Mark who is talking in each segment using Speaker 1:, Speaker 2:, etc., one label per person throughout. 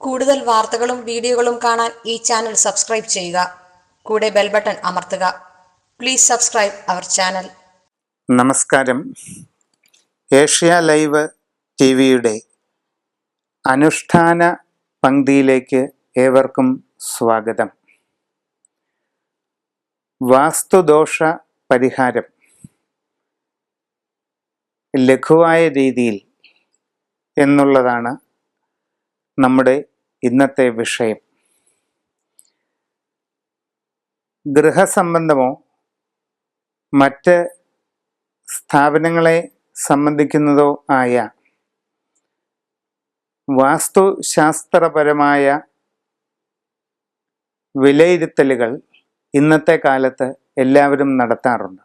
Speaker 1: കൂടുതൽ വാർത്തകളും വീഡിയോകളും കാണാൻ ഈ ചാനൽ സബ്സ്ക്രൈബ് ചെയ്യുക. കൂടെ ബെൽ ബട്ടൺ അമർത്തുക. Please subscribe our channel.
Speaker 2: നമസ്കാരം. ഏഷ്യ ലൈവ് ടിവിയുടെ അനുഷ്ഠാന പങ്ക്തിയിലേക്ക് ഏവർക്കും സ്വാഗതം. വാസ്തുദോഷ പരിഹാരം ലഘുവായ രീതിയിൽ എന്നുള്ളതാണ് നമ്മുടെ ഇന്നത്തെ വിഷയം. ഗൃഹസംബന്ധമോ മറ്റ് സ്ഥാപനങ്ങളെ സംബന്ധിക്കുന്നതോ ആയ വാസ്തുശാസ്ത്രപരമായ വിലയിരുത്തലുകൾ ഇന്നത്തെ കാലത്ത് എല്ലാവരും നടത്താറുണ്ട്.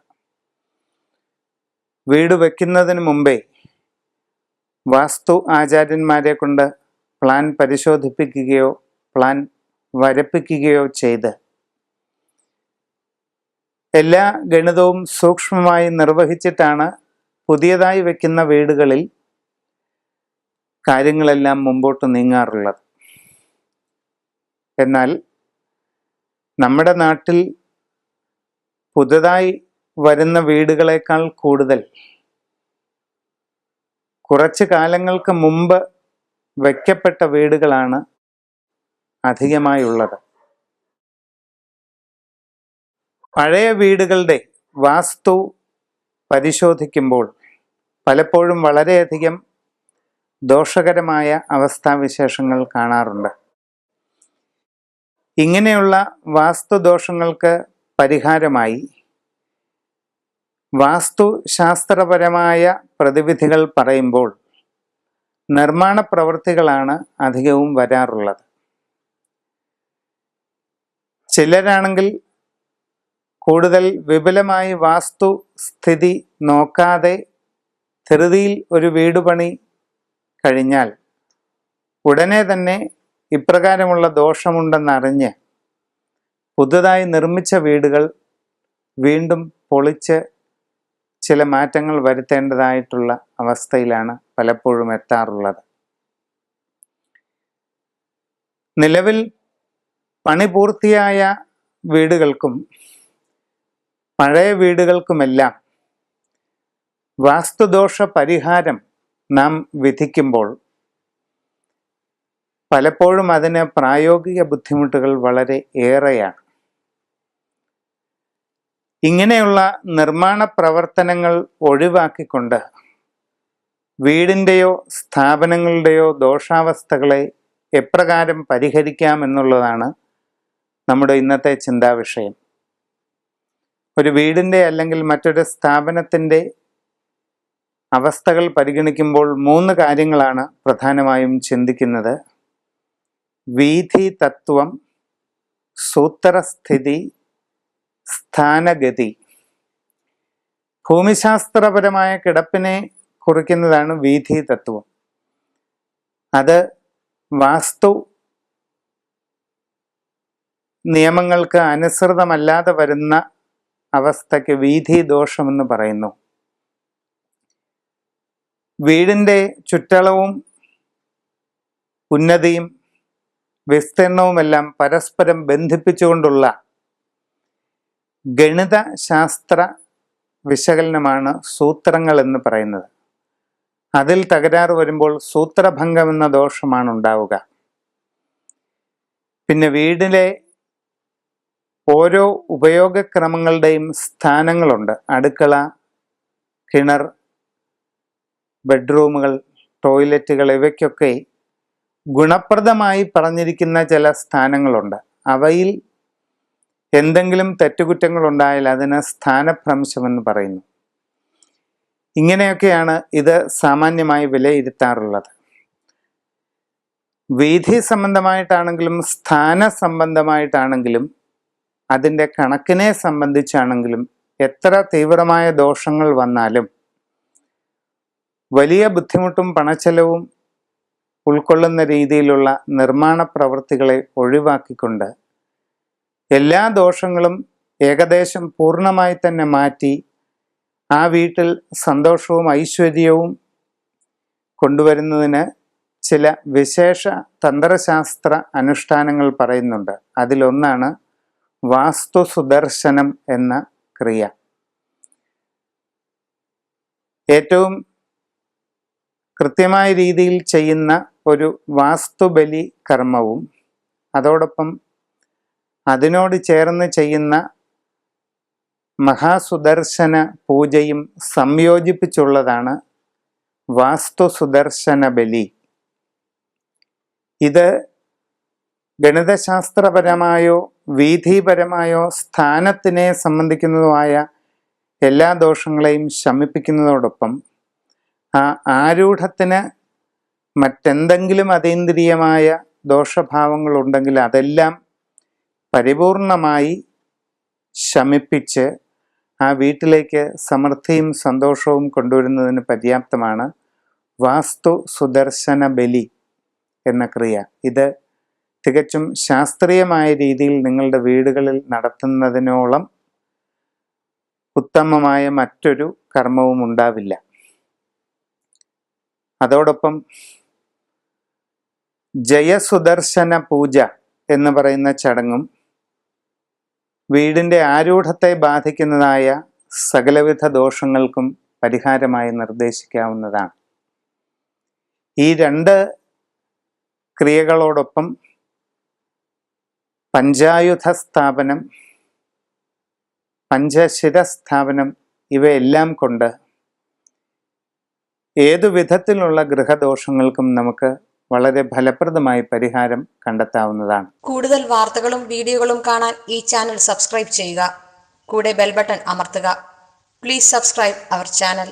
Speaker 2: വീട് വയ്ക്കുന്നതിന് മുമ്പേ വാസ്തു ആചാര്യന്മാരെ കൊണ്ട് പ്ലാൻ പരിശോധിപ്പിക്കുകയോ പ്ലാൻ വരപ്പിക്കുകയോ ചെയ്ത് എല്ലാ ഗണിതവും സൂക്ഷ്മമായി നിർവഹിച്ചിട്ടാണ് പുതിയതായി വയ്ക്കുന്ന വീടുകളിൽ കാര്യങ്ങളെല്ലാം മുമ്പോട്ട് നീങ്ങാറുള്ളത്. എന്നാൽ നമ്മുടെ നാട്ടിൽ പുതുതായി വരുന്ന വീടുകളേക്കാൾ കൂടുതൽ കുറച്ച് കാലങ്ങൾക്ക് മുമ്പ് വയ്ക്കപ്പെട്ട വീടുകളാണ് അധികമായുള്ളത്. പഴയ വീടുകളുടെ വാസ്തു പരിശോധിക്കുമ്പോൾ പലപ്പോഴും വളരെയധികം ദോഷകരമായ അവസ്ഥാവിശേഷങ്ങൾ കാണാറുണ്ട്. ഇങ്ങനെയുള്ള വാസ്തുദോഷങ്ങൾക്ക് പരിഹാരമായി വാസ്തുശാസ്ത്രപരമായ പ്രതിവിധികൾ പറയുമ്പോൾ നിർമ്മാണ പ്രവൃത്തികളാണ് അധികവും വരാറുള്ളത്. ചിലരാണെങ്കിൽ കൂടുതൽ വിപുലമായി വാസ്തുസ്ഥിതി നോക്കാതെ ധൃതിയിൽ ഒരു വീട് പണി കഴിഞ്ഞാൽ ഉടനെ തന്നെ ഇപ്രകാരമുള്ള ദോഷമുണ്ടെന്നറിഞ്ഞ് പുതുതായി നിർമ്മിച്ച വീടുകൾ വീണ്ടും പൊളിച്ച് ചില മാറ്റങ്ങൾ വരുത്തേണ്ടതായിട്ടുള്ള അവസ്ഥയിലാണ് പലപ്പോഴും എത്താറുള്ളത്. നിലവിൽ പണി പൂർത്തിയായ വീടുകൾക്കും പഴയ വീടുകൾക്കുമെല്ലാം വാസ്തുദോഷ പരിഹാരം നാം വിധിക്കുമ്പോൾ പലപ്പോഴും അതിന് പ്രായോഗിക ബുദ്ധിമുട്ടുകൾ വളരെ ഏറെയാണ്. ഇങ്ങനെയുള്ള നിർമ്മാണ പ്രവർത്തനങ്ങൾ ഒഴിവാക്കിക്കൊണ്ട് വീടിൻ്റെയോ സ്ഥാപനങ്ങളുടെയോ ദോഷാവസ്ഥകളെ എപ്രകാരം പരിഹരിക്കാം എന്നുള്ളതാണ് നമ്മുടെ ഇന്നത്തെ ചിന്താവിഷയം. ഒരു വീടിൻ്റെ അല്ലെങ്കിൽ മറ്റൊരു സ്ഥാപനത്തിൻ്റെ അവസ്ഥകൾ പരിഗണിക്കുമ്പോൾ 3 കാര്യങ്ങളാണ് പ്രധാനമായും ചിന്തിക്കുന്നത്: വീഥി തത്വം, സൂത്രസ്ഥിതി, സ്ഥാനഗതി. ഭൂമിശാസ്ത്രപരമായ കിടപ്പിനെ കുറിക്കുന്നതാണ് വീഥി തത്വം. അത് വാസ്തു നിയമങ്ങൾക്ക് അനുസൃതമല്ലാതെ വരുന്ന അവസ്ഥയ്ക്ക് വീഥി ദോഷമെന്ന് പറയുന്നു. വീടിൻ്റെ ചുറ്റളവും ഉന്നതിയും വിസ്തീർണവുമെല്ലാം പരസ്പരം ബന്ധിപ്പിച്ചുകൊണ്ടുള്ള ഗണിതശാസ്ത്ര വിശകലനമാണ് സൂത്രങ്ങൾ എന്ന് പറയുന്നത്. അതിൽ തകരാറ് വരുമ്പോൾ സൂത്രഭംഗം എന്ന ദോഷമാണ് ഉണ്ടാവുക. പിന്നെ വീടിലെ ഓരോ ഉപയോഗക്രമങ്ങളുടെയും സ്ഥാനങ്ങളുണ്ട്. അടുക്കള, കിണർ, ബെഡ്റൂമുകൾ, ടോയ്ലറ്റുകൾ, ഇവയ്ക്കൊക്കെ ഗുണപ്രദമായി പറഞ്ഞിരിക്കുന്ന ചില സ്ഥാനങ്ങളുണ്ട്. അവയിൽ എന്തെങ്കിലും തെറ്റുകുറ്റങ്ങൾ ഉണ്ടായാൽ അതിന് സ്ഥാനഭ്രംശമെന്ന് പറയുന്നു. ഇങ്ങനെയൊക്കെയാണ് ഇത് സാമാന്യമായി വിലയിരുത്താറുള്ളത്. വീഥി സംബന്ധമായിട്ടാണെങ്കിലും സ്ഥാന സംബന്ധമായിട്ടാണെങ്കിലും അതിൻ്റെ കണക്കിനെ സംബന്ധിച്ചാണെങ്കിലും എത്ര തീവ്രമായ ദോഷങ്ങൾ വന്നാലും വലിയ ബുദ്ധിമുട്ടും പണച്ചെലവും ഉൾക്കൊള്ളുന്ന രീതിയിലുള്ള നിർമ്മാണ പ്രവൃത്തികളെ ഒഴിവാക്കിക്കൊണ്ട് എല്ലാ ദോഷങ്ങളും ഏകദേശം പൂർണ്ണമായി തന്നെ മാറ്റി ആ വീട്ടിൽ സന്തോഷവും ഐശ്വര്യവും കൊണ്ടുവരുന്നതിന് ചില വിശേഷ തന്ത്രശാസ്ത്ര അനുഷ്ഠാനങ്ങൾ പറയുന്നുണ്ട്. അതിലൊന്നാണ് വാസ്തു സുദർശനം എന്ന ക്രിയ. ഏറ്റവും കൃത്യമായ രീതിയിൽ ചെയ്യുന്ന ഒരു വാസ്തുബലി കർമ്മവും അതോടൊപ്പം അതിനോട് ചേർന്ന് ചെയ്യുന്ന മഹാസുദർശന പൂജയും സംയോജിപ്പിച്ചുള്ളതാണ് വാസ്തു സുദർശന ബലി. ഇത് ഗണിതശാസ്ത്രപരമായോ വീഥിപരമായോ സ്ഥാനത്തിനെ സംബന്ധിക്കുന്നതുമായ എല്ലാ ദോഷങ്ങളെയും ശമിപ്പിക്കുന്നതോടൊപ്പം ആ ആരൂഢത്തിന് മറ്റെന്തെങ്കിലും അതീന്ദ്രിയമായ ദോഷഭാവങ്ങളുണ്ടെങ്കിൽ അതെല്ലാം പരിപൂർണമായി ശമിപ്പിച്ച് ആ വീട്ടിലേക്ക് സമൃദ്ധിയും സന്തോഷവും കൊണ്ടുവരുന്നതിന് പര്യാപ്തമാണ് വാസ്തു സുദർശന ബലി എന്ന ക്രിയ. ഇത് തികച്ചും ശാസ്ത്രീയമായ രീതിയിൽ നിങ്ങളുടെ വീടുകളിൽ നടത്തുന്നതിനോളം ഉത്തമമായ മറ്റൊരു കർമ്മവും ഉണ്ടാവില്ല. അതോടൊപ്പം ജയസുദർശന പൂജ എന്ന് പറയുന്ന ചടങ്ങും വീടിൻ്റെ ആരൂഢത്തെ ബാധിക്കുന്നതായ സകലവിധ ദോഷങ്ങൾക്കും പരിഹാരമായി നിർദ്ദേശിക്കാവുന്നതാണ്. ഈ രണ്ട് ക്രിയകളോടൊപ്പം പഞ്ചായുധ സ്ഥാപനം, പഞ്ചശിര സ്ഥാപനം ഇവയെല്ലാം കൊണ്ട് ഏതു വിധത്തിലുള്ള ഗൃഹദോഷങ്ങൾക്കും നമുക്ക് വളരെ ഫലപ്രദമായി പരിഹാരം കണ്ടെത്താവുന്നതാണ്.
Speaker 1: കൂടുതൽ വാർത്തകളും വീഡിയോകളും കാണാൻ ഈ ചാനൽ സബ്സ്ക്രൈബ് ചെയ്യുക. കൂടെ ബെൽ ബട്ടൺ അമർത്തുക. Please subscribe our channel.